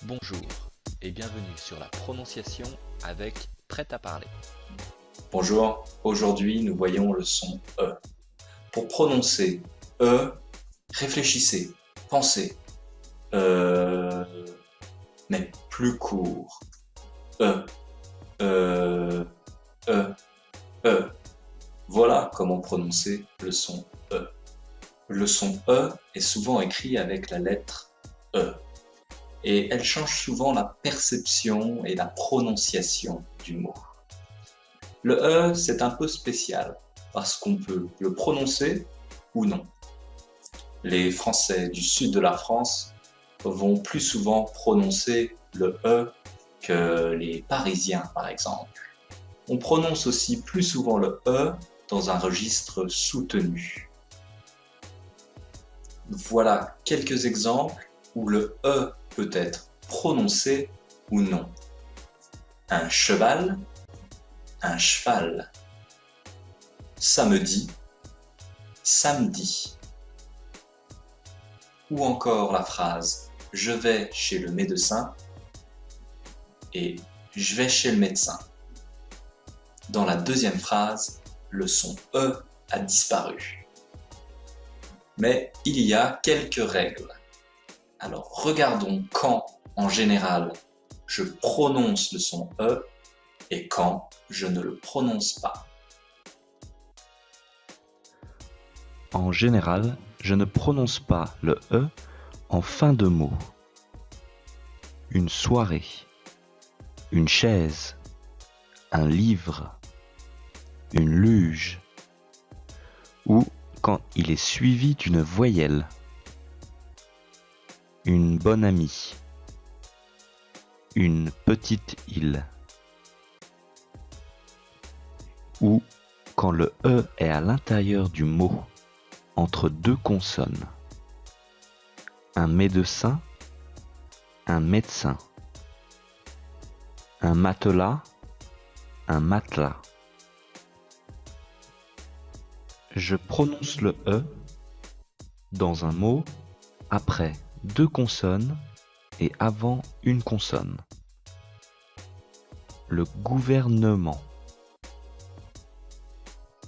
Bonjour et bienvenue sur la prononciation avec Prêt à parler. Bonjour, aujourd'hui nous voyons le son E. Pour prononcer E, réfléchissez, pensez. Euh, mais plus court. E, E, E, E. Voilà comment prononcer le son E. Le son E est souvent écrit avec la lettre E. Et elle change souvent la perception et la prononciation du mot. Le E, c'est un peu spécial parce qu'on peut le prononcer ou non. Les Français du sud de la France vont plus souvent prononcer le E que les Parisiens, par exemple. On prononce aussi plus souvent le E dans un registre soutenu. Voilà quelques exemples où le E peut être prononcé ou non. Un cheval, un cheval. Samedi, samedi. Ou encore la phrase « je vais chez le médecin » et « je vais chez le médecin ». Dans la deuxième phrase, le son « e » a disparu. Mais il y a quelques règles. Alors regardons quand, en général, je prononce le son « e » et quand je ne le prononce pas. En général, je ne prononce pas le E en fin de mot. Une soirée, une chaise, un livre, une luge, ou quand il est suivi d'une voyelle. Une bonne amie, une petite île, ou quand le E est à l'intérieur du mot, entre deux consonnes. Un médecin, un médecin. Un matelas, un matelas. Je prononce le E dans un mot après deux consonnes et avant une consonne. Le gouvernement.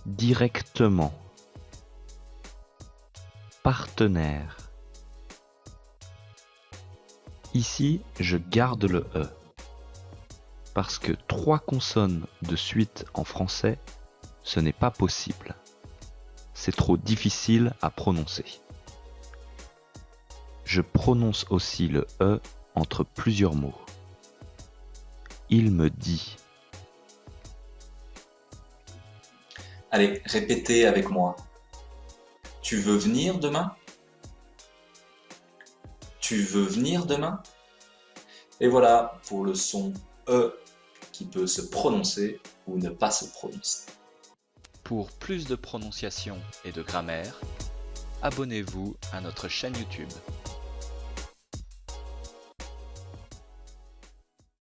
Directement. Partenaire. Ici, je garde le E, parce que trois consonnes de suite en français, ce n'est pas possible. C'est trop difficile à prononcer. Je prononce aussi le E entre plusieurs mots. Il me dit. Allez, répétez avec moi. Tu veux venir demain? Tu veux venir demain? Et voilà pour le son E qui peut se prononcer ou ne pas se prononcer. Pour plus de prononciation et de grammaire, abonnez-vous à notre chaîne YouTube.